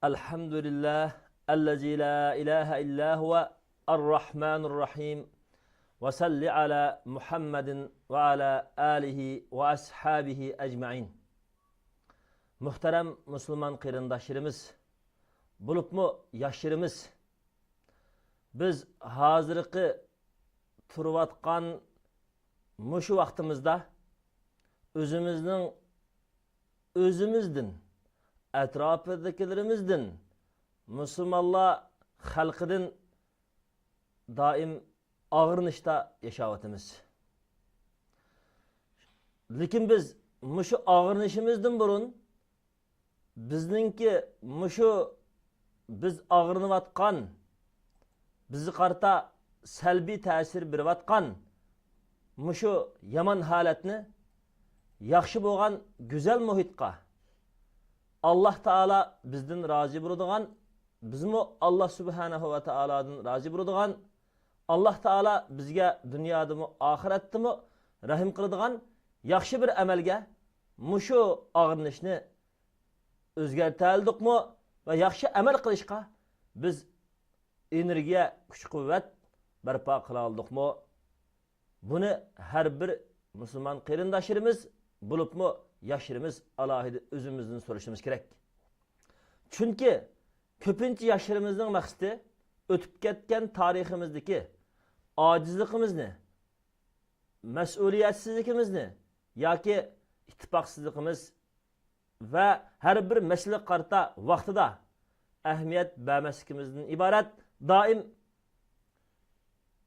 Elhamdülillah, ellezî la ilahe illa huve er-Rahmanur-Rahim ve salli ala Muhammedin ve ala alihi ve ashabihi ecmaîn. Muhterem Müslüman kıyrindaşlarımız, bulupmu yaşlarımız, biz hazırkı turvatkan muşu vaktimizde özümüzdün, etrafındakilerimizden, Müslümanlar halkının daim ağırnışta yaşavatımız. Lekin biz muşu ağırnışımızdan burun, bizninki muşu biz ağırnıvatkan, bizi qarta selbi tesir birivatkan, muşu yaman haletini, yaxşı boğan güzel muhitqa, Allah Teala bizden razı bulduğan, bizmi Allah Subhanahu ve Teala'dan razı bulduğan, Allah Teala bizge dünyada mı, ahirette mi rahim kıldıgan, yaxşı bir emelge, muşu ağırnışını özgerteldik mu ve yaxşı emel kılışqa, biz energiya, kuch kuvvet barpo qila oldik mu? Bunu her bir Müslüman qeyrindaşlarımız bulup mu yaşlarımız alohida özümüzden soruşimiz kerak. Çünkü köpünçü yaşlarımızın maqsadi ötüp ketken tariximizdeki acizligimizni, mas'uliyetsizligimizni yoki ittifoqsizligimiz ve her bir mesele qarta vaqtida ahamiyat bermasligimizdan ibaret, daim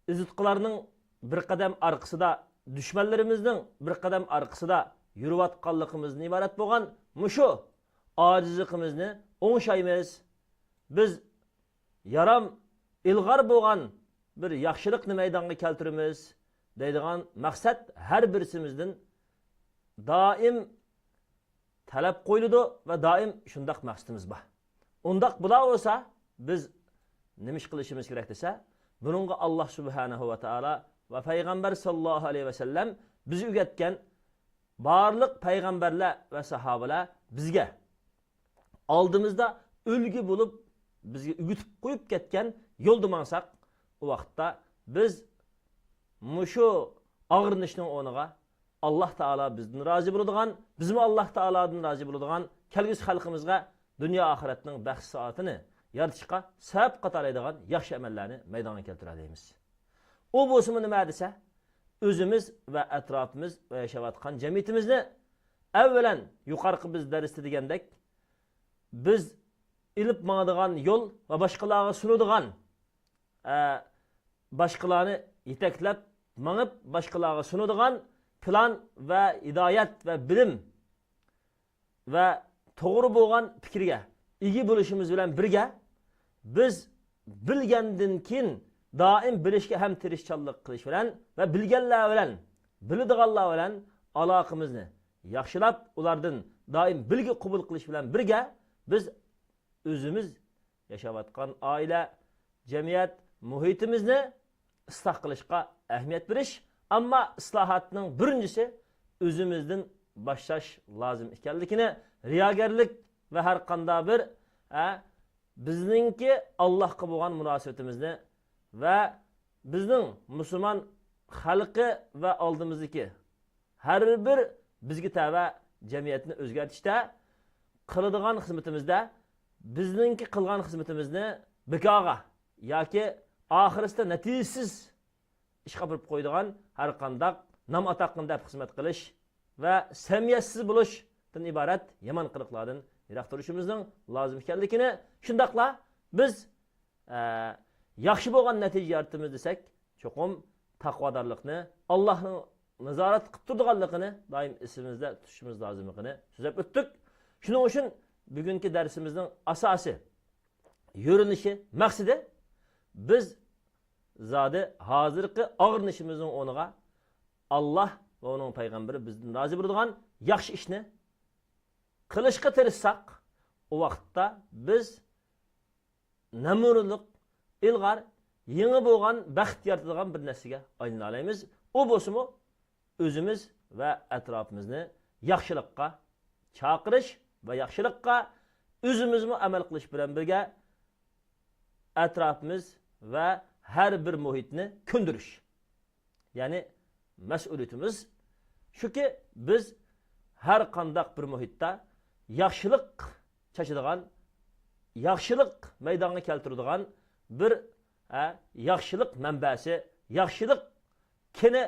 izitqilarning bir qadam arkasida, düşmanlarimizning bir qadam arkasida yuriyotganligimizdan ibaret bo'lgan mushu ojizligimizni o'ngshaymiz. Biz yaram ilg'or bo'lgan bir yaxshilikni maydonga keltiramiz deydigan maqsad har birsimizdan doim talab qo'yiladi va doim shundoq maqsadimiz bor. Undaq bo'la olsa biz nima ish qilishimiz kerak desa, buningga Alloh Subhanahu va Taala va payg'ambar sallallohu alayhi va sallam biz o'rgatgan barliq payg'ambarlar va sahobalar bizga oldimizda ulgu bo'lib bizga o'gitib qo'yib ketgan yo'lda mansaq, u vaqtda biz mushu og'rinishning o'rniga Allah Taala bizdan rozi bo'ladigan, bizmi Allah Taaladan rozi bo'ladigan kelgusi xalqimizga dunyo oxiratning baxt soatini yaratishga sabab qatorlaydigan yaxshi amallarni maydonga keltiramiz. O bo'lsa nima desa, o'zimiz va atrofimiz va yashayotgan jamiyatimizni avvalan yuqorqi biz darsda degandek, biz ilib mangadigan yo'l va boshqalarga sunadigan, boshqalarni yetaklab mangib boshqalarga sunadigan plan va hidoyat va bilim va to'g'ri bo'lgan fikrga ega bo'lishimiz bilan birga biz bilgandan keyin doim bilishga ham tirishchanlik qilish bilan va bilganlar bilan, biladiganlar bilan aloqamizni yaxshilab, ulardan doim bilgi qabul qilish bilan birga biz o'zimiz yashayotgan oila, jamiyat, muhitimizni isloh qilishga ahamiyat berish, ammo islohotning birinchisi o'zimizdan boshlash lozim ekanligini, riyogarlik ve her qanday bir bizningki Allohga bo'lgan munosabatimizni ve bizning Müslüman xalqi ve oldimizdagi her bir bizga tava jamiyatni o'zgartirishda qiladigan xizmatimizda bizningki qilgan xizmatimizni bekoga yoki oxirisida natijasiz ish qilib qo'yadigan har qanday nam ataqında xizmat qilish ve samiyatsiz bo'lishdan iborat yomon qiliqlardan yiroq turishimizning lozim ekanligini, shundaqla biz yaxshi bo'lgan natija yaratamiz desak, cho'qim taqvodorlikni, Allohning nazorat qilib turganligini doim esimizda tutishimiz lozimligini so'zlab o'tdik. Shuning uchun bugungi darsimizning asosiy yo'rinishi, maqsadi biz zodi hozirgi og'rinishimizning o'rniga Alloh va uning payg'ambari bizdan rozi bo'ladigan yaxshi ishni qilishga tirishsak, o vaqtda biz namurliq, ilg'or, yangi bo'lgan baxt yaratadigan bir narsaga aylana olamiz. O bo'lsa-mu o'zimiz va atrofimizni yaxshilikqa chaqirish va yaxshilikqa o'zimizmi amal qilish bilan birga atrofimiz va har bir muhitni ko'ndirish. Ya'ni mas'uliyatimiz shuki biz har qandaq bir muhitda yaxshilik chachadigan, yaxshilik maydonga keltiradigan bir yaxshilik manbasi, yaxshilik kini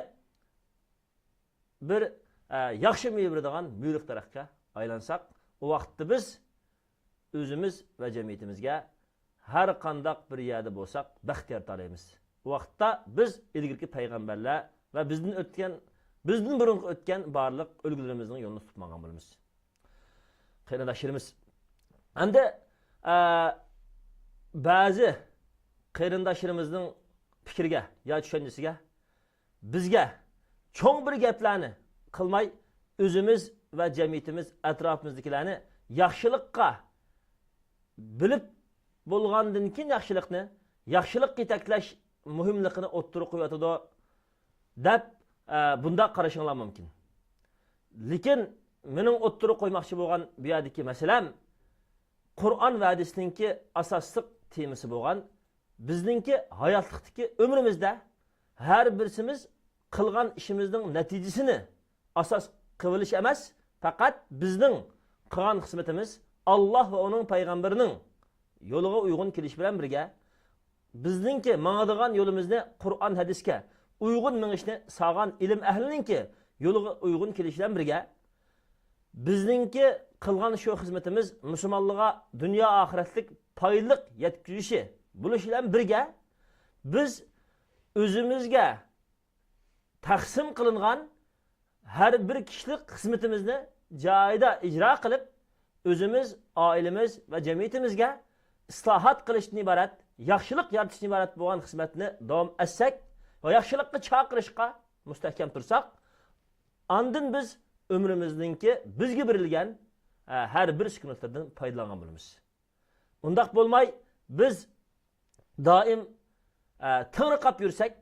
bir yaxshi meyvradigan muyliq daraxtga aylansak, o vaqtda biz o'zimiz va jamiyatimizga har qandaq bir yerda bo'lsak baxtiyor taraymiz. O vaqtda biz ilgirki payg'ambarlar va bizdan burun o'tgan barliq o'lgulerimizning yo'lini tutmagan bo'lamiz. Qarindoshlarimiz, endi ba'zi qarindoshlarimizning fikriga yo tushunchasiga bizga cho'ng bir gaplarni qilmay, o'zimiz va jamiyatimiz atrofimizdagilarni yaxshilikqa bilib bo'lgandan keyin yaxshilik yetaklash muhimligini o'ttirib qo'yatadi deb bunda qarashinglar mumkin. Lekin mening o'ttirib qo'ymoqchi bo'lgan bu yerdagi masalam Qur'on va hadisninki asosliq temasi bo'lgan bizningki hayotlikdagi umrimizda har birsimiz qilgan ishimizning natijasini asos qilish emas, faqat bizning qilgan xizmatimiz Alloh va uning payg'ambarining yo'liga uyg'un kelish bilan birga bizningki mangadigan yo'limizni Qur'on hadisga uyg'un mengishni sog'an ilm ahlininki yo'liga uyg'un kelish bilan birga bizningki qilgan shu xizmatimiz musulmonlarga dunyo oxiratlik foydaliq yetkazishi bo'lishi bilan birga biz o'zimizga taqsim qilingan har bir kishilik xizmatimizni joyida ijro qilib, o'zimiz, oilamiz va jamiyatimizga islohot qilishdan iborat, yaxshilik yaratishdan iborat bo'lgan xizmatni davom etsak va yaxshilikqa chaqirishga mustahkam tursak, andin biz umrimizningki bizga berilgan har bir sukunatlardan foydalangan bo'lamiz. Undaq bo'lmay biz doim tingriqab yursak,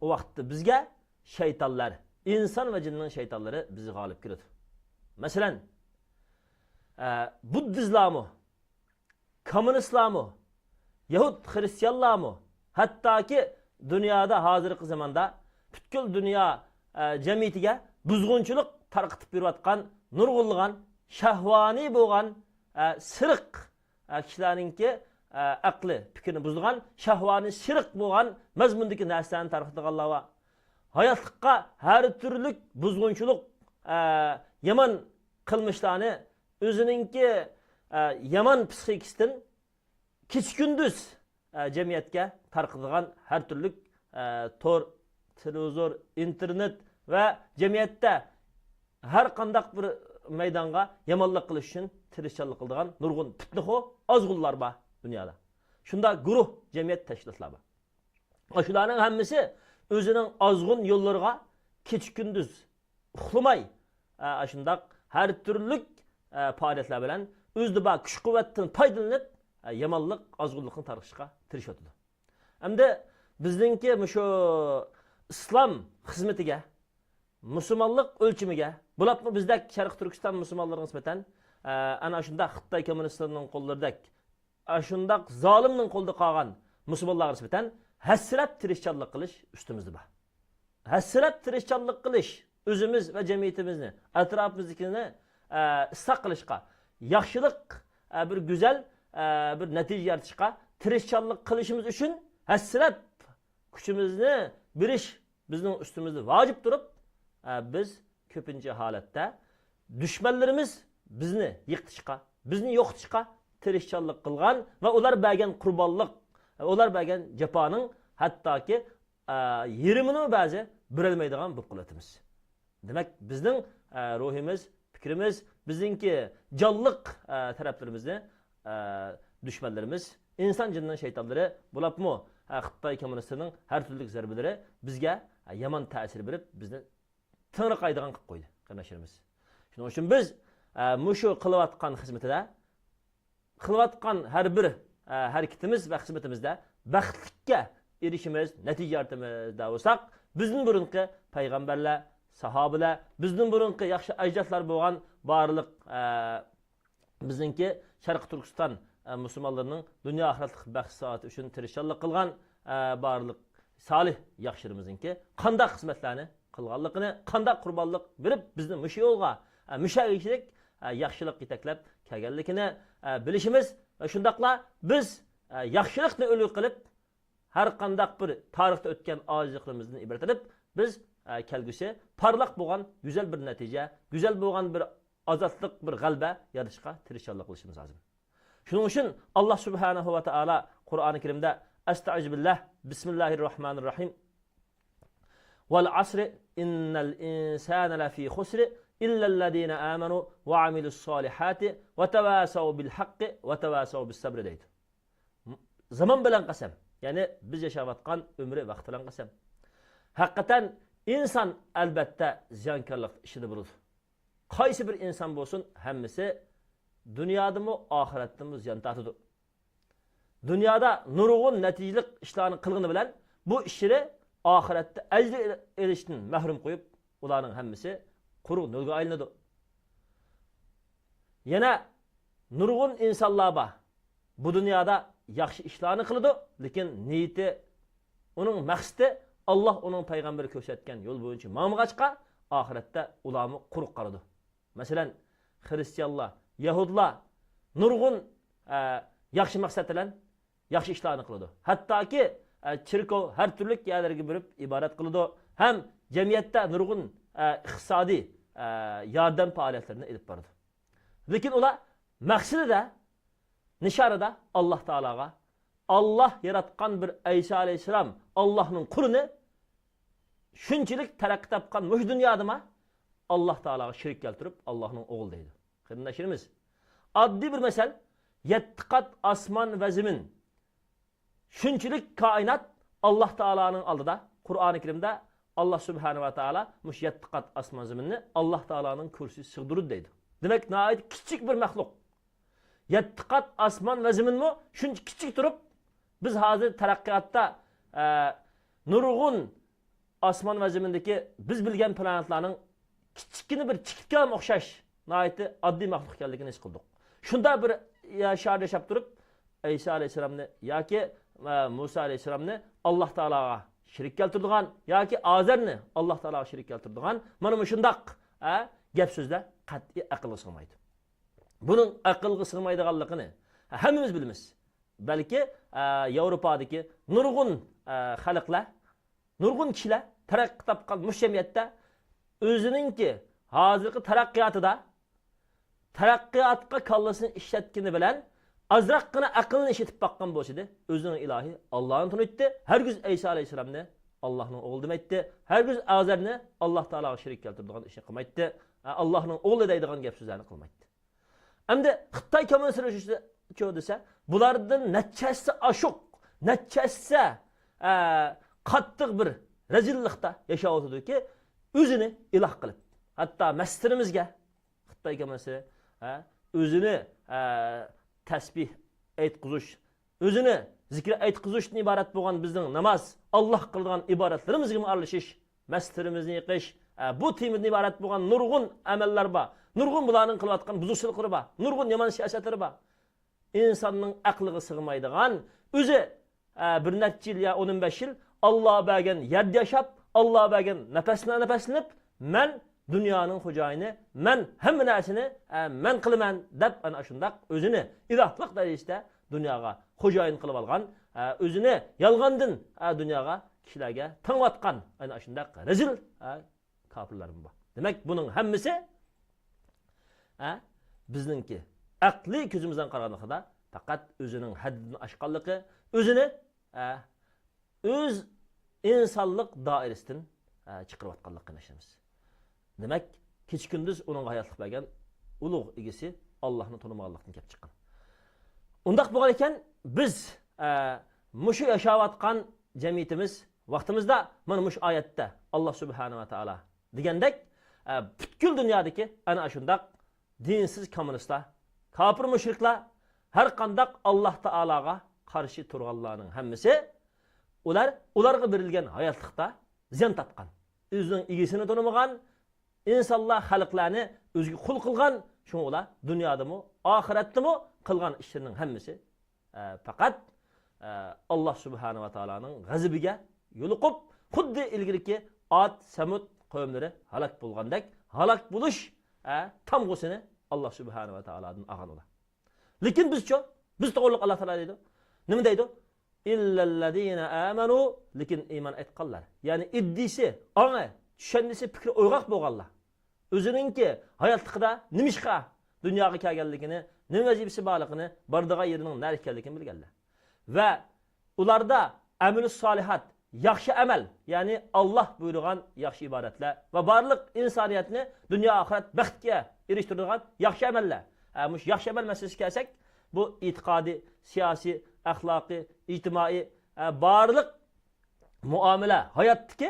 o vaqtda bizga shaytonlar, inson va jinning shaytonlari bizni g'olib keladi. Masalan, Buddizmmi, Komünistlarmi, Yahud Hristiyanlarmi, hattoki dunyoda hozirgi zamonda butkul dunyo jamiyatiga buzg'unchilik tarqatib berayotgan, nurg'unlagan, shahvoniy bo'lgan siriq kishilarningki aqli, fikrini buzilgan, shahvoniy siriq bo'lgan mazmundagi narsalarni tarqatganlar va hayotlikqa har turli buzg'unchilik, yomon qilmishlarni o'ziningki yomon psixikasidan kech-kunduz jamiyatga tarqatgan har turli tor, televizor, internet va jamiyatda har qandaq bir maydonga yomonlik qilish uchun tirishchilik qiladigan nurg'un fitnaxo ozg'unlar bor dunyoda. Shunda guruh jamiyat tashkilotlar bor. Shularning hammasi o'zining ozg'un yo'llariga kech-kunduz uxlamay shundaq har turli faoliyatlar bilan o'zida bor kuch-quvvatdan foydalanib yomonlik, ozg'unlikni tarqatishga tirishadi. Endi bizningki shu islom xizmatiga, musulmonlik o'lchimiga, bo'lapmi bizdek Sharq Turkiston musulmonlariga nisbatan ana shunda Xitoy kommunistlarining qo'llaridek, shundaq zolimning qo'lida qolgan musulmonlarga nisbatan hasrat tirishchanlik qilish ustimizda bor. Hasrat tirishchanlik qilish o'zimiz va jamiyatimizni, atrofimizdagini isloh qilishga, yaxshilik bir go'zal bir natija yaratishga tirishchanlik qilishimiz uchun hasrat kuchimizni berish bizning ustimizda vojib turib, biz ko'pincha holatda dushmanlarimiz bizni yiqitishga, bizni yo'qotishga tirishchanlik qilgan va ular bergan qurbonlik, ular bergan jafoning hattoki yerimini ba'zi bilolmaydigan bo'lib qolatimiz. Demak, bizning ruhimiz, fikrimiz, bizningki jonliq taraflarimizni dushmanlarimiz, inson jinning shaytonlari bo'lapmi, Xitoy kommunistlarining har turli zarbalari bizga yomon ta'sir berib, bizni tingriqaydigan qilib qo'ydi, qardoshlarimiz. Shuning uchun biz mushu qilayotgan xizmatida, qilayotgan har bir harakatimiz va xizmatimizda baxtlikka erishimiz, natija yaratimiz bo'lsak, bizning burunqi payg'ambarlar, sahobalar, bizning burunqi yaxshi ajdodlar bo'lgan barliq bizningki Sharq Turkiston musulmonlarining dunyo oxiratlik baxt saati uchun tirishchilik qilgan barliq solih yaxshirimizningki qanday xizmatlarni qilganligini, qanday qurbonlik berib bizni mush yo'lga mushayilik yaxshilik yetaklab kelganligini bilishimiz va shundaqla biz yaxshilikni ulug' qilib har qanday bir tarixda o'tgan ojizligimizni ibrat edib biz kelgusi parlaq bo'lgan go'zal bir natija, go'zal bo'lgan bir azatlık bir g'alaba yaratishga tirishchilik qilishimiz lozim. Shuning uchun Alloh subhanahu va taolo Qur'oni Karimda Astagfirullah, Bismillahirrohmanirrohim. Val asri innal insana lafi khusr illa allazina amanu va amilus solihati va tavasaw bil haqqi va tavasaw bis sabr deydi. Zaman bilan qasam, ya'ni biz yashayotgan umri vaqt bilan qasam. Haqiqatan inson albatta ziyankorlik ishida bo'ladi. Qaysi bir inson bo'lsin, hammasi dunyodami, oxiratdami ziyon tortadi. Dunyoda nurg'un natijali ishlarni qilgani bilan bu ishni oxiratda ajr erishishdan mahrum qo'yib, ularning hammasi quruq nurga aylanadi. Yana nurg'un insonlar bor. Bu dunyoda yaxshi ishlarni qiladi, lekin niyati, uning maqsadi Alloh uning payg'ambari ko'rsatgan yo'l bo'yicha mamg'achqa oxiratda ularni quruq qoladi. Masalan, Hristiyanlar, Yahudlar nurg'un yaxshi maqsad bilan yaxshi ishlarni qiladi. Hattoki chirkov har turli yerlarga borib ibodat qiladi, ham jamiyatda nurg'un iqtisodiy yordam faoliyatlarini olib boradi. Lekin ular maqsadida, nishonida Alloh taologa, Alloh yaratgan bir Ayso alayhisalom Allohning qulini shunchalik taraqqiy topgan mush dunyodami Alloh taologa shirk keltirib Allohning o'g'li deydi. Qarindoshlarimiz, oddiy bir masal, 7 qat osmon va zamin shunchalik koinot Alloh taoloning oldida Qur'oni Karimda Alloh subhanahu va taolo mush 7 qat osmon zaminni Alloh taoloning kursisi sig'dirdi deydi. Demak, nihoyat kichik bir maxluq. 7 qat osmon va zaminmi shuncha kichik turib biz hozir taraqqiyotda nurg'un osmon va zamindagi biz bilgan planetlarning kichikini bir chikitga o'xshash nihoyat oddiy maxluq ekanligini his qildik. Shunda bir yashab turib Ayso alayhisalomni yoki Musa alayhisalomni Alloh taologa shirk keltirdigan yoki Azarni Alloh taologa shirk keltirdigan mana shundoq gap so'zlar qat'iy aqlga sig'maydi. Buning aqlga sig'maydiganligini hammamiz bilamiz. Balki Yevropadagi nurg'un xalqlar, nurg'un kishilar taraqqiy topgan jamiyatda o'ziningki hozirgi taraqqiyotga kallasini ishlatgani bilan azroqgina aqlni ishlatib boqqan bo'lsa-da, o'zining ilohi Allohni tunitdi. Hargiz Ayso alayhisalomni Allohning o'g'li demaydi. Hargiz Azarni Alloh taologa shirk keltiradigan ishni qilmaydi. Allohning o'g'li deydigan gap so'zlarni qilmaydi. Endi Xitoy kommunist desa, bulardan nachchasi ashuq, nachchasi qattiq bir rezillikda yashayotdi-ki, o'zini iloh qilib, hatto masjirimizga Xitoy kommunist o'zini tasbih aytqizish, o'zini zikr aytqizishdan iborat bo'lgan bizning namoz, Alloh qilgan ibodatlarimizga aralashish, masjidimizni yiqish, bu temirdan iborat bo'lgan nurg'un amallar bor. Nurg'un bularning qilayotgan buzuqchiliklar bor. Nurg'un yomon siyosatlari bor. İnsanның aqliga sig'maydigan, o'zi bir necha yil ya 15 yil Alloh bergan yerda yashab, Alloh bergan nafaslanib, men dunyoning xo'jayini, men hamma narsani men qilaman deb ana shundaq o'zini ilohlik darajasida dunyoga xo'jayin qilib olgan, o'zini yolg'ondan dunyoga kishilarga tanglatgan ana shundaq rezil kofirlar bor. Demak, buning hammasi bizningki aqli ko'zimizdan qaraganda faqat o'zining haddini oshganligi, o'zini o'z insonlik doirasidan chiqarib atganligini ishimiz. Demak, kech-kunduz uning hayotlik bergan ulug' egasi Allohni tonimaganlikdan kelib chiqqan. Undaq bo'lgan ekan, biz mushu yashayotgan jamiyatimiz vaqtimizda mana mush oyatda Alloh subhanahu va taolo degandek, butkul dunyodagi ana shundaq dinsiz kommunistlar, kafir mushriklar, har qandaq Alloh taologa qarshi turganlarning hammasi ularga berilgan hayotlikda ziyon topgan, o'zining egisini tonimagan, insonlar xalqlarni o'ziga qul qilgan, shunga dunyoda oxiratdimi qilgan ishlarining hammasi faqat Allah subhanahu va taoloning g'azabiga yo'liqib, xuddi ilgirki Ad, Samud qavmlari halok bo'lgandek, halok bo'lish tamg'usini Allah subhanahu va taolodan olgan ular. Lekin biz to'g'riliq Allah taolo deydi. Nima deydi? İllellezine amanu, lekin iman etqanlar. Ya'ni iddisi, ona, tushundisi fikri o'yg'oq bo'lganlar. O'zininki hayotlikda nima ishqa dunyoga kelganligini, nima vazifasi borligini, bordigan yerining nari ekanligini bilganlar. Va ularda amali solihat, yaxshi amal, ya'ni Alloh buyurgan yaxshi ibodatlar va barliq insoniyatni dunyo oxirat baxtga erishtiradigan yaxshi amallar. Mush yaxshi amal masalasiga kelsak, bu e'tiqodiy, siyosiy, axloqiy, ijtimoiy barliq muomala, hayotdagi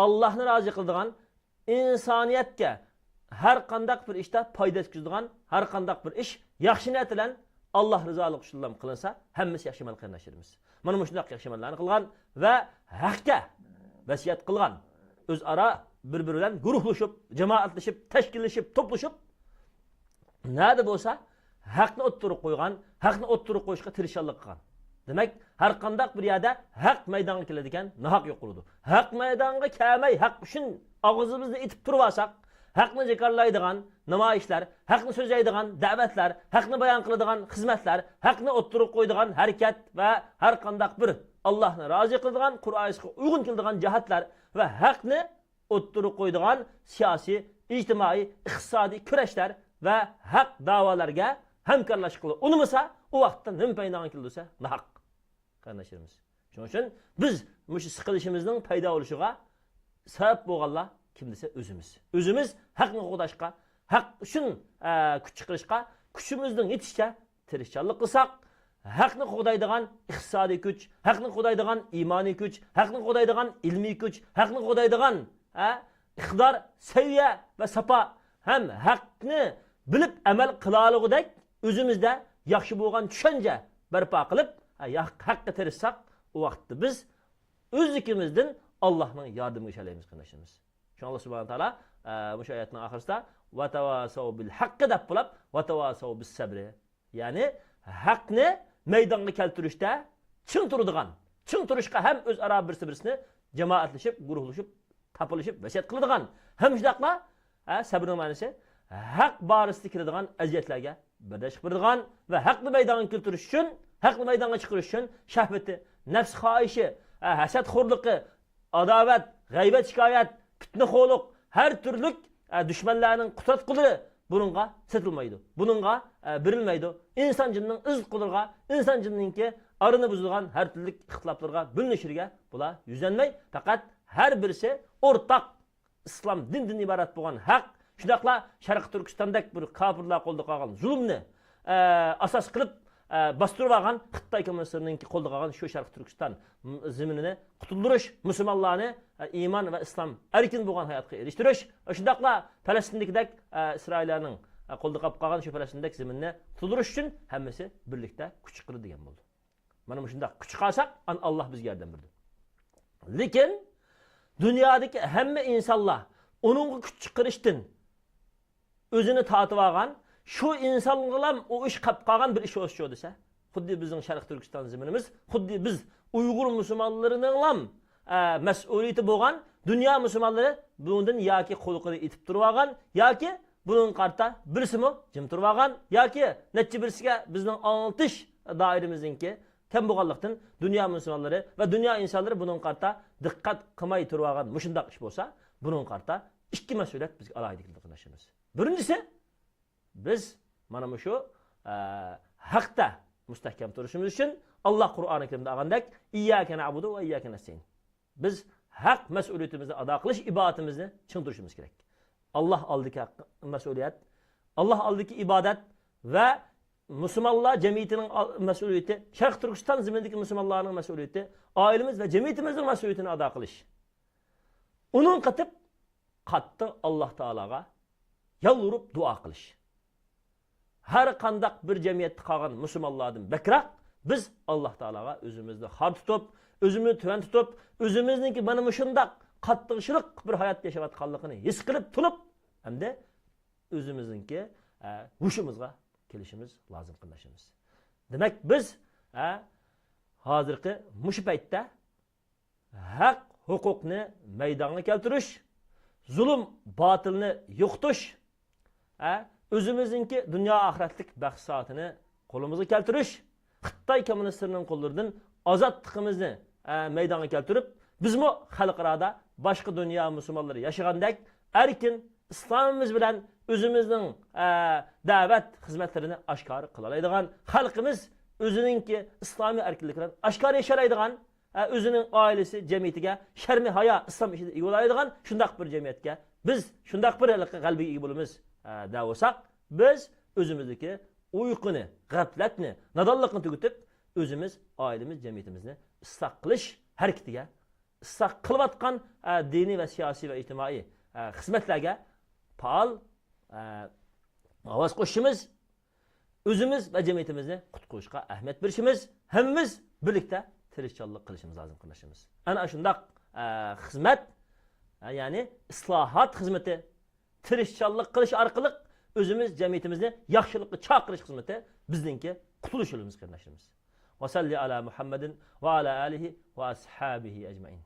Allohni rozi qiladigan, insoniyatga har qanday bir ishda foyda yetkazadigan har qanday bir ish yaxshi niyat bilan Allah rizolik uchun qilinsa, hammasi yaxshi amal qilishimiz. Mana shunday yaxshi amallarni qilgan va haqqa vasiyat qilgan, o'zaro bir-biri bilan guruhlashib, jamoatlashib, tashkillashib, to'plashib, nada bo'lsa haqni o'ttirib qo'ygan, haqni o'ttirib qo'yishga tirishchilik qilgan. Demak, har qanday bir yerda haq maydonga keladigan nohaq yo'q bo'ladi. Haq maydonga kelmay, haq uchun og'zimizni itib turib olsak, haqni zikrlaydigan namoyishlar, haqni so'zlaydigan da'vatlar, haqni bayon qiladigan xizmatlar, haqni o'ttirib qo'yadigan harakat va har qanday bir Allohni rozi qiladigan, Qur'onga uyg'un keladigan jihatlar va haqni o'ttirib qo'yadigan siyosiy, ijtimoiy, iqtisodiy kurashlar va haq da'volarga hamkorlash qilib unimasa, u vaqtda nima paydoga kelsa, nohaq qarindoshlarim. Shuning uchun biz mush siqilishimizning paydo bo'lishiga sabab bo'lganlar kim desa o'zimiz. O'zimiz haqni qo'dashqa, haq uchun kuch chiqarishqa, kuchimizning yetishicha tirishchilik qilsak, haqni qo'daydigan iqtisodiy kuch, haqni qo'daydigan iymoniy kuch, haqni qo'daydigan ilmiy kuch, haqni qo'daydigan iqtidor, saviya va safa ham haqni bilib amal qilaligidek o'zimizda yaxshi bo'lgan tushuncha barpo qilib, haqqa tirishsak, u vaqtda biz o'zligimizdan Allohning yordamiga ishlaymiz qarindoshlarim. Shu Allah subhanahu taala bu oyatning oxirisida va tavasav bil haqqi deb bo'lib, va tavasav bis sabri. Ya'ni haqni maydonga keltirishda ching turadigan, ching turishga ham o'zaro birsi-birsini jamoatlashib, guruhlashib, topilishib, vasiyat qiladigan, ham shundaqla sabrning ma'nosi haq borasida kiradigan aziyatlarga bardosh qiladigan va haqni maydonga keltirish uchun, haqni maydonga chiqarish uchun shahvati, nafs xohishi, hasadxo'rligi, adovat, g'aybat, shikoyat, fitnaxo'rlik, har turli dushmanlarning qudratqulari buningga setilmaydi. Buningga berilmaydi. İnsan jinning iz qudurga, inson jinningki arini buzilgan har turli ixtiloflarga bo'linishiriga bular yuzlanmay, faqat har birisi o'rtaq islom dindan iborat bo'lgan haq. Shundaqla Sharq Turkistondagi bir kofirlar qo'lda qolgan zulmni asos qilib bastırıp algan Xitay Komünistlerinin qo'lda qolgan shu Sharq Turkiston zeminini qutuldirish, musulmonlarni iymon va islom erkin bo'lgan hayotga erishtirish, shundaqla Falastindagidek Isroillarning qo'lda qolgan shu Falastindagi zeminni qutuldirish uchun hammasi birlikda kuch chiqirdi degan bo'ldi. Mana shundaq kuch qolsak, Alloh bizga yordam berdi. Lekin dunyodagi hamma insonlar onun kuch chiqarishdan o'zini tatib olgan, şu insanlarla o iş kapkagan bir iş oluşuyor dese, xuddi bizning Sharq Turkiston zeminimiz, xuddi biz Uyg'ur musulmonlarining mas'uliyati bo'lgan, dunyo musulmonlari bundan yoki qo'lqini itib turib olgan, yoki buning qarta birisimi jim turib olgan, yoki necha birisiga bizning anglatish doiramizningki kam bo'lganlikdan dunyo musulmonlari va dunyo insonlari buning qarta diqqat qilmay turib olgan mushundaq ish bo'lsa, buning qarta ikki mas'uliyat bizga alohida qilishimiz. Birinchisi, biz mana shu haqda mustahkam turishimiz uchun Alloh Qur'oni Karimda aytgandek, iyyaka na'budu va iyyaka nasta'in. Biz haq mas'uliyatimizni ado qilish, ibodatimizni chin turishimiz kerak. Alloh oldiki mas'uliyat, Alloh oldiki ibodat va musulmonlar jamiyatining mas'uliyati, Sharq Turkiston zaminidagi musulmonlarning mas'uliyati, oilamiz va jamiyatimizning mas'uliyatini ado qilish. Uning qatib qattiq Alloh taolaga yalvarib duo qilish. Her qandaq bir jamiyatda qolgan musulmonlardan bakroq biz Alloh taolaga o'zimizni xor tutib, o'zimizni tuvan tutib, o'zimizniki mana shundaq qattiqchilik bir hayot yashayotganligini his qilib turib, hamda o'zimizniki hushimizga kelishimiz lozim qardoshimiz. Demak biz hozirgi mush paytda haq huquqni maydonga keltirish, zulm botilni yo'qotish, o'zimizningki dunyo oxiratlik baxsatini qo'limizga keltirish, Xitoy kommunistlarining qo'llaridan ozodligimizni maydonga keltirib, bizmi xalqaro boshqa dunyo musulmonlari yashagandek erkin islomimiz bilan o'zimizning da'vat xizmatlarini oshkor qila oladigan, xalqimiz o'ziningki islomiy erkinlikni oshkor etish oladigan, o'zining oilasi jamiyatiga sharmi hayo islom ishida ega bo'ladigan shundoq bir jamiyatga biz shundoq bir qalbiga ega bo'lamiz deb olsak, biz o'zimizdagi uyquni, g'aflatni, nodonlikni tugatib, o'zimiz, oilamiz, jamiyatimizni isloh qilish harakatiga, isloh qilayotgan diniy va siyosiy va ijtimoiy xizmatlarga faol ovoz qo'shishimiz, o'zimiz va jamiyatimizni qutqarishga ahamiyat berishimiz, hammamiz birlikda tirishchilik qilishimiz lozim qardoshimiz. Ana shundoq xizmat, ya'ni islohot xizmati, tirishchilik qilish orqali o'zimiz jamiyatimizni yaxshilikka chaqirish xizmati bizningki qutulush yo'limiz qardoshimiz. Va salli ala Muhammadin va ala alihi va ashabihi ajmain.